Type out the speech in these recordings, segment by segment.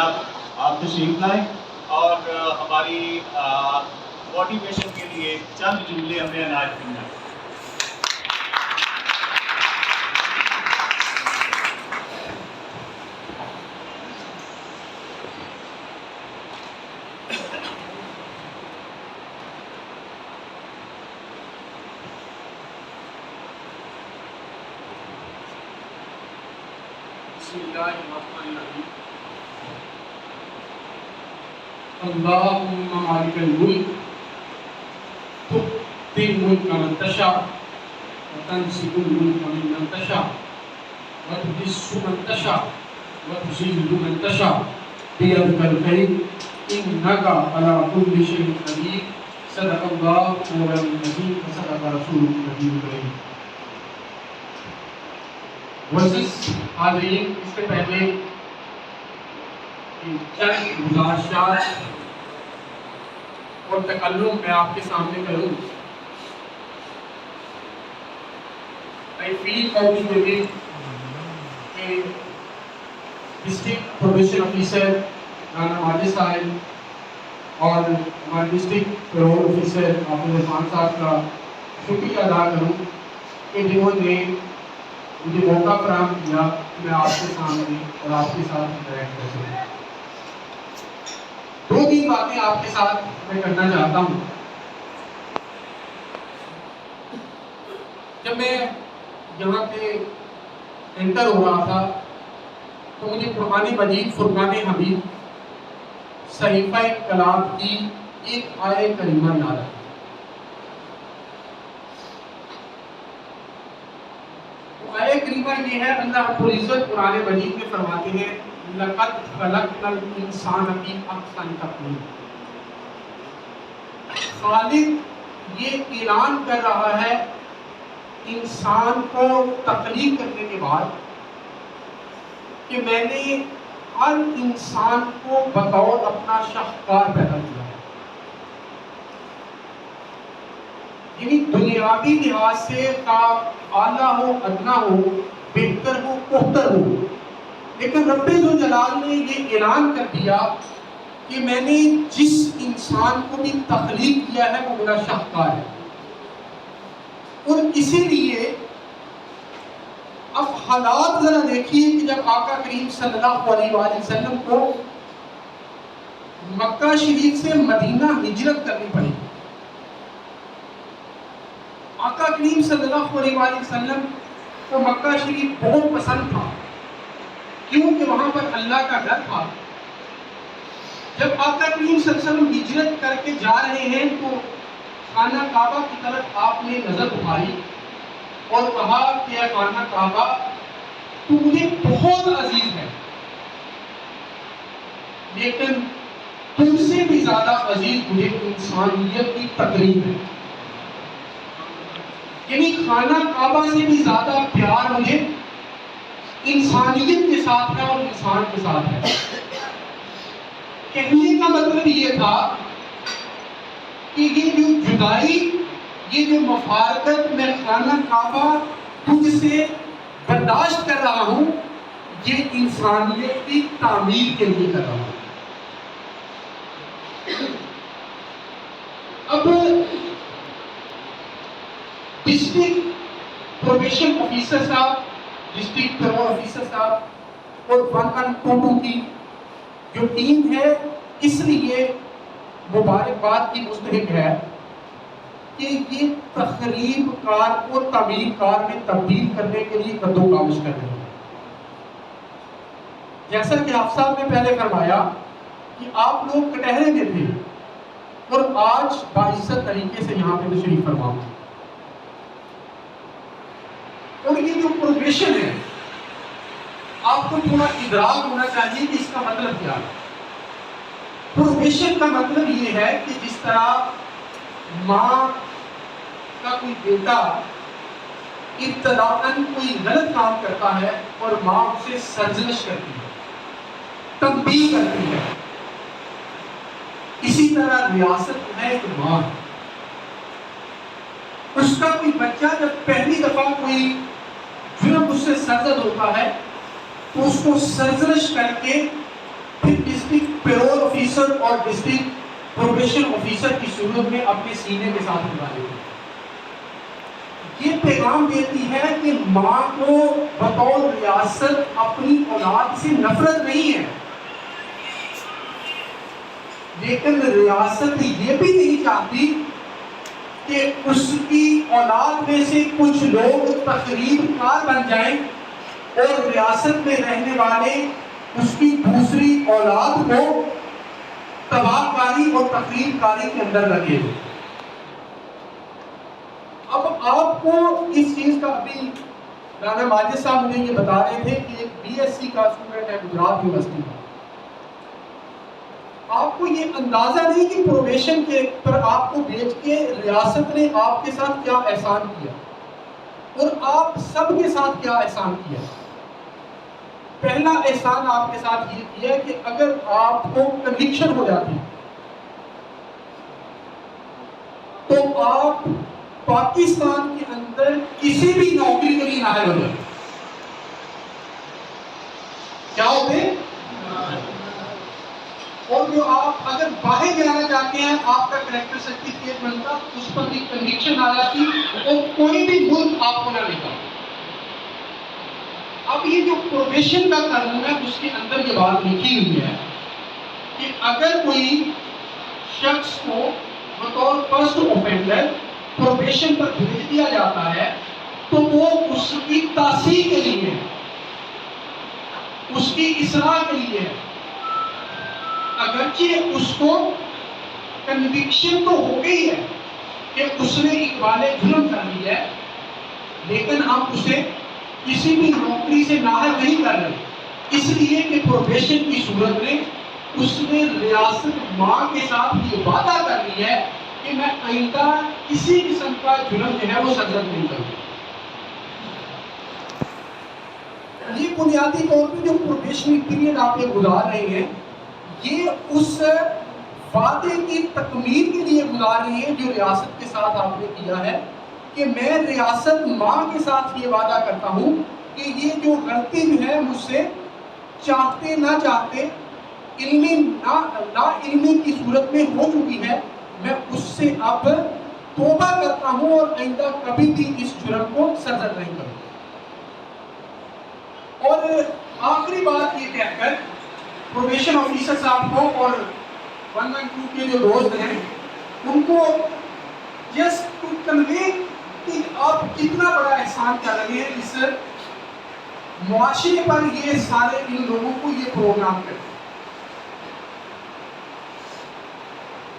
جناب آپ تشریف لائیں اور ہماری موٹیویشن کے لیے چند جملے ہمیں عنایت فرمائیں۔ بسم اللہ الرحمن الرحیم۔ اللہم مالک الملک تؤتی الملک من تشاء وتنزع الملک ممن تشاء وتعز من تشاء وتذل من تشاء بیدک الخیر انک علی کل شیء قدیر۔ صدق اللہ مولانا العظیم وصدق رسولہ النبی الکریم۔ معزز حاضرین، اس سے پہلے چند گزارشات اور تکلم میں آپ کے سامنے کروں۔ I feel very happy کہ district probation officer Rana Majid صاحب اور ہمارے ڈسٹرکٹ پیرول آفیسر حافظ عرفان صاحب کا شکریہ ادا کروں کہ جنہوں نے مجھے موقع فراہم کیا کہ میں آپ کے سامنے اور آپ کے ساتھ انٹریکٹ کر سکوں۔ دو تین باتیں آپ کے ساتھ میں کرنا چاہتا ہوں۔ جب میں یہاں پہ انٹر ہو رہا تھا تو مجھے قرآن مجید فرقان حمید صحیفہ کلام کی ایک آیت کریمہ یاد آئی۔ آیت کریمہ یہ ہے، اللہ رب العزت قرآن مجید میں فرماتے ہیں لَقَدْ خَلَقْنَا الْإِنسَانَ فِي أَحْسَنِ تَقْوِيمٍ۔ خالق یہ اعلان کر رہا ہے انسان کو تخلیق کرنے کے بعد کہ میں نے ہر انسان کو بطور اپنا شاہکار پیدا کیا ہے، یعنی دنیاوی لحاظ سے اعلیٰ ہو ادنا ہو، بہتر ہو بہتر ہو، لیکن رب ذوالجلال نے یہ اعلان کر دیا کہ میں نے جس انسان کو بھی تخلیق کیا ہے وہ میرا شاہکار ہے۔ اور اسی لیے اب حالات ذرا دیکھیے کہ جب آقا کریم صلی اللہ علیہ وآلہ وسلم کو مکہ شریف سے مدینہ ہجرت کرنی پڑی، آقا کریم صلی اللہ علیہ وآلہ وسلم کو مکہ شریف بہت پسند تھا کیونکہ وہاں پر اللہ کا گھر تھا۔ جب آقا کریم صلی اللہ علیہ وسلم ہجرت کر کے جا رہے ہیں تو خانہ کعبہ کی طرف آپ نے نظر اٹھائی اور کہا کہ اے خانہ کعبہ تو مجھے بہت عزیز ہے، لیکن تم سے بھی زیادہ عزیز مجھے انسانیت کی تقریب ہے، یعنی خانہ کعبہ سے بھی زیادہ پیار مجھے انسانیت کے ساتھ ہے اور انسان کے ساتھ ہے۔ کہنے کا مطلب یہ تھا کہ یہ جو جدائی، یہ جو مفارقت میں خانہ کعبہ تجھ سے برداشت کر رہا ہوں، یہ انسانیت کی تعمیر کے لیے کر رہا ہوں۔ اب ڈسٹرکٹ پروبیشن آفیسر صاحب، ڈسٹرکٹ پیرول آفیسر صاحب اور 1122 کی جو ٹیم ہے اس لیے مبارکباد کی مستحق ہے کہ یہ تخریب کار کو تعمیر کار میں تبدیل کرنے کے لیے قد و کاوش کر رہے ہیں۔ جیسا کہ آپ صاحب نے پہلے فرمایا کہ آپ لوگ کٹہرے میں تھے اور آج باعزت طریقے سے یہاں پہ تشریف فرما ہوں، اور یہ جو پروگریشن ہے آپ کو تھوڑا ادراک ہونا چاہیے کہ اس کا مطلب کیا ہے۔ پروگریشن کا مطلب یہ ہے کہ جس طرح ماں کا کوئی بیٹا ابتداءً کوئی غلط کام کرتا ہے اور ماں اسے سرزنش کرتی ہے، تنبیہ کرتی ہے، اسی طرح ریاست ہے ایک ماں، اس کا کوئی بچہ جب پہلی دفعہ کوئی جرم اس سے سرزد ہوتا ہے تو اس کو سرزنش کر کے پھر افسر اور ڈسٹرکٹ پروبیشن آفیسر کی صورت میں اپنے سینے کے ساتھ لگا لیتے ہیں. یہ پیغام دیتی ہے کہ ماں کو بطور ریاست اپنی اولاد سے نفرت نہیں ہے، لیکن ریاست یہ بھی نہیں چاہتی کہ اس کی اولاد میں سے کچھ لوگ تخریب کار بن جائیں اور ریاست میں رہنے والے اس کی دوسری اولاد کو تباہ کاری اور تخریب کاری کے اندر لگے. اب آپ کو اس چیز کا ابھی رانا ماجد صاحب مجھے یہ بتا رہے تھے کہ ایک بی ایس سی کا اسٹوڈنٹ ہے گجرات یونیورسٹی میں. آپ کو یہ اندازہ نہیں کہ پروبیشن کے پر آپ کو بھیج کے ریاست نے آپ کے ساتھ کیا احسان کیا اور آپ سب کے ساتھ کیا احسان کیا. پہلا احسان آپ کے ساتھ یہ کیا کہ اگر آپ کو کنوکشن ہو جاتی تو آپ پاکستان کے اندر کسی بھی نوکری کے لیے نااہل ہو جائے. کیا ہوتے؟ اور جو آپ اگر باہر جانا چاہتے ہیں آپ کا کریکٹر سرٹیفکیٹ بنتا، اس پر بھی کنوکشن آ جاتی اور کوئی بھی ملک آپ کو نہ لیتا. اب یہ جو پروبیشن کا قانون ہے اس کے اندر یہ بات لکھی ہوئی ہے کہ اگر کوئی شخص کو بطور فرسٹ اوفینڈر پروبیشن پر بھیج دیا جاتا ہے تو وہ اس کی تصحیح کے لیے، اس کی اصلاح کے لیے، اگرچہ اس کو کنوکشن تو ہو گئی ہے کہ اس نے اقبال جرم کر لی ہے، لیکن ہم اسے کسی بھی نوکری سے نااہل نہیں کر رہے، اس لیے کہ پروبیشن کی صورت میں اس نے ریاست ماں کے ساتھ یہ وعدہ کر لی ہے کہ میں آئندہ کسی قسم کا جرم جو ہے وہ سرزد نہیں کروں. یہ بنیادی طور پہ جو پروبیشنری پیریڈ آپ یہ گزار رہے ہیں یہ اس وعدے کی تکمیل کے لیے گزار رہی ہے جو ریاست کے ساتھ آپ نے کیا ہے کہ میں ریاست ماں کے ساتھ یہ وعدہ کرتا ہوں کہ یہ جو غلطی جو ہے مجھ سے چاہتے نہ چاہتے علمی نا علمی کی صورت میں ہو چکی ہے، میں اس سے اب توبہ کرتا ہوں اور آئندہ کبھی بھی اس جرم کو سرزد نہیں کروں. اور آخری بات یہ کہہ کر پروبیشن آفیسر صاحب کو اور 112 کے جو دوست ہیں ان کو جسٹ ٹو کنوے کہ آپ کتنا بڑا احسان کر رہے ہیں اس معاشرے پر، یہ سارے ان لوگوں کو یہ پروگرام کرتے.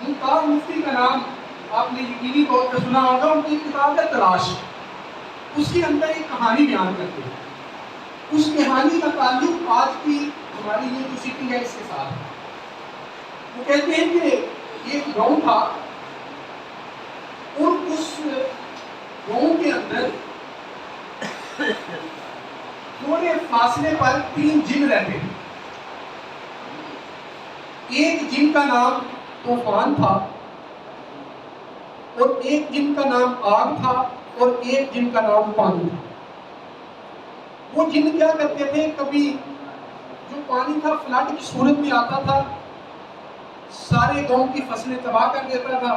ممتاز مفتی کا نام آپ نے یقینی طور پر سنا ہوگا، ان کی کتاب ہے تلاش، اس کے اندر ایک کہانی بیان کرتے ہیں. اس کہانی کا تعلق آج کی ہماری یہ جو سٹنگ ہے اس کے ساتھ ہے. وہ کہتے ہیں کہ ایک گاؤں تھا اور اس گاؤں کے اندر تھوڑے فاصلے پر 3 جن رہتے ہیں. ایک جن کا نام طوفان تھا اور ایک جن کا نام آگ تھا اور ایک جن کا نام پانی تھا. وہ جن کیا کرتے تھے، کبھی جو پانی تھا فلڈ کی صورت میں آتا تھا، سارے گاؤں کی فصلیں تباہ کر دیتا تھا،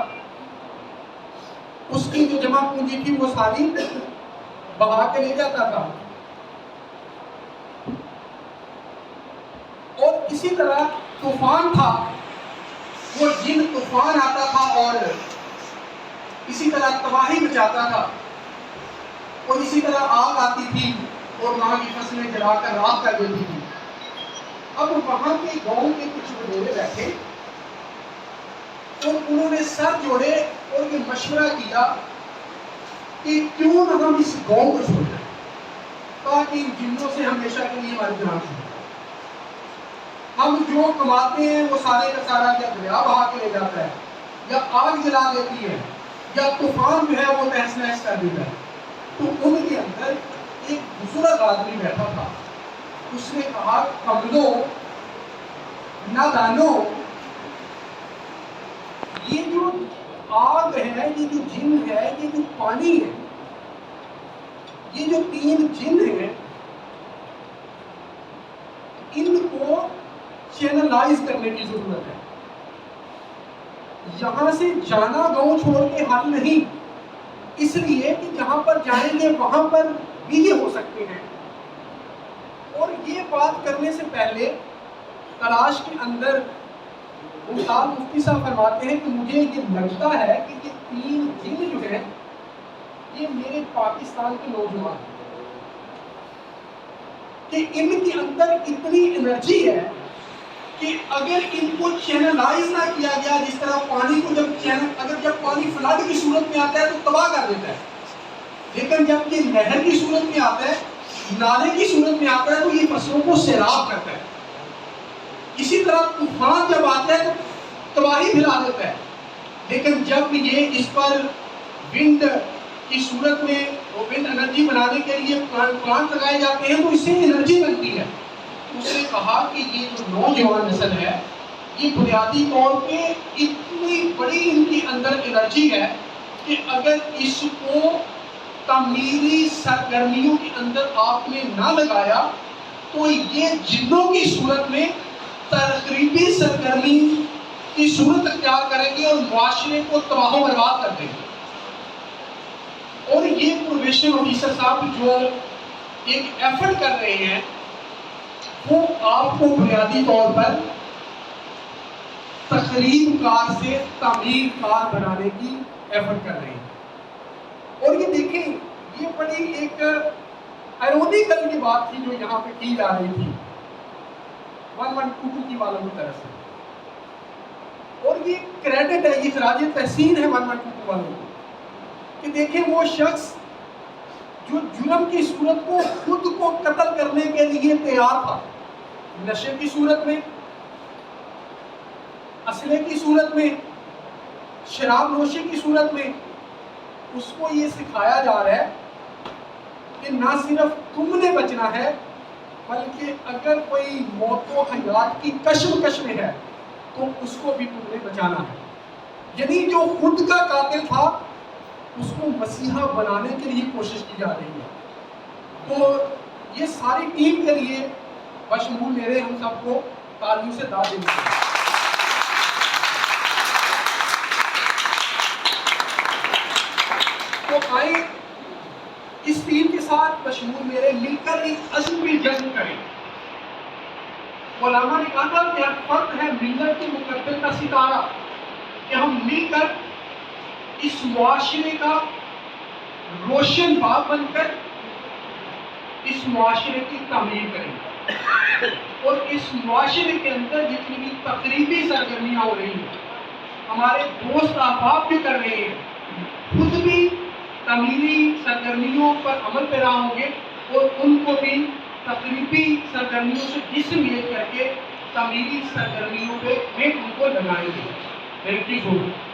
اس کی جو جمع پونجی تھی وہ ساری بہا کے لے جاتا تھا. اور اسی طرح طوفان تھا، وہ جن طوفان آتا تھا اور اسی طرح تباہی مچاتا تھا. اور اسی طرح آگ آتی تھی اور وہاں کی فصلیں جلا کر راکھ کر دیتی تھی. اب وہاں کے گاؤں کے کچھ بڑے بیٹھے اور انہوں نے سر جوڑے اور یہ مشورہ کیا کہ کیوں نہ ہم اس گاؤں کو چھوڑ دیں تاکہ ان جنوں سے ہمیشہ کے لیے ہماری جان چھوڑے. ہم جو کماتے ہیں وہ سارے کا سارا یا دریا بہا کے لے جاتا ہے یا آگ جلا دیتی ہے یا طوفان جو ہے وہ تہس نہس کر دیتا ہے. تو ان کے اندر ایک بزرگ آدمی بیٹھا تھا، اس نے کہا کملو نادانو، یہ جو آگ ہے، یہ جو جن ہے، یہ جو پانی ہے، یہ جو 3 جن ہیں ان کو چینلائز کرنے کی ضرورت ہے. یہاں سے جانا گاؤں چھوڑ کے حل نہیں، اس لیے کہ جہاں پر جائیں گے وہاں پر بھی یہ ہو سکتے ہیں۔ اور یہ بات کرنے سے پہلے تلاش کے اندر ممتاز مفتی صاحب فرماتے ہیں کہ مجھے یہ لگتا ہے کہ یہ 3 جن جو ہیں یہ میرے پاکستان کے نوجوان ہیں، کہ ان کے اندر اتنی انرجی ہے کہ اگر ان کو چینلائز نہ کیا گیا، جس طرح پانی کو جب پانی فلڈ کی صورت میں آتا ہے تو تباہ کر دیتا ہے، لیکن جب یہ نہر کی صورت میں آتا ہے، نالے کی صورت میں آتا ہے تو یہ فصلوں کو سیراب کرتا ہے۔ اسی طرح طوفان جب آتا ہے تو تباہی پھیلا دیتا ہے، لیکن جب یہ اس پر ونڈ کی صورت میں ونڈ انرجی بنانے کے لیے پلانٹ لگائے جاتے ہیں تو اس سے انرجی بنتی ہے۔ اس نے کہا کہ یہ جو نوجوان نسل ہے یہ بنیادی طور پہ اتنی بڑی ان کے اندر انرجی ہے کہ اگر اس کو تعمیری سرگرمیوں کے اندر آپ نے نہ لگایا تو یہ جنوں کی صورت میں تخریبی سرگرمی کی صورت اختیار کریں گے اور معاشرے کو تباہ و برباد کر دیں گے۔ اور یہ پروبیشن آفیسر صاحب جو ایک ایفرٹ کر رہے ہیں وہ آپ کو بنیادی طور پر تخریب کار سے تعمیر کار بنانے کی ایفرٹ کر رہے ہیں۔ اور یہ دیکھیں یہ بڑی ایک ایرونیکل کی بات تھی جو یہاں پہ کی جا رہی تھی 1122 کی والوں کی طرف سے، اور یہ کریڈٹ ہے، یہ خراج تحسین ہے 1122 والوں کو کہ دیکھیں وہ شخص جو جرم کی صورت کو خود کو قتل کرنے کے لیے تیار تھا، نشے کی صورت میں، اسلحے کی صورت میں، شراب نوشی کی صورت میں، اس کو یہ سکھایا جا رہا ہے کہ نہ صرف تم نے بچنا ہے بلکہ اگر کوئی موت و حیات کی کشمکش میں ہے تو اس کو بھی تم نے بچانا ہے۔ یعنی جو خود کا قاتل تھا اس کو مسیحا بنانے کے لیے کوشش کی جا رہی ہے۔ تو یہ ساری ٹیم کے لیے بشمول میرے ہم سب کو تالیوں سے داد دینی چاہیے۔ تو آئیں اس ٹیم کے ساتھ بشمول میرے مل کر ایک عزم جنگ کریں۔ علماء نے کہا تھا کہ ہر فرد ہے ملت کی مقدر کا ستارہ، کہ ہم مل کر اس معاشرے کا روشن باغ بن کر اس معاشرے کی تعمیر کریں، اور اس معاشرے کے اندر جتنی بھی تقریبی سرگرمیاں ہو رہی ہیں ہمارے دوست احباب بھی کر رہے ہیں، خود بھی تعمیری سرگرمیوں پر عمل پیرا ہوں گے اور ان کو بھی تقریبی سرگرمیوں سے جسم لے کر کے تعمیری سرگرمیوں پہ ان کو لگائیں گے۔ Thank you so much.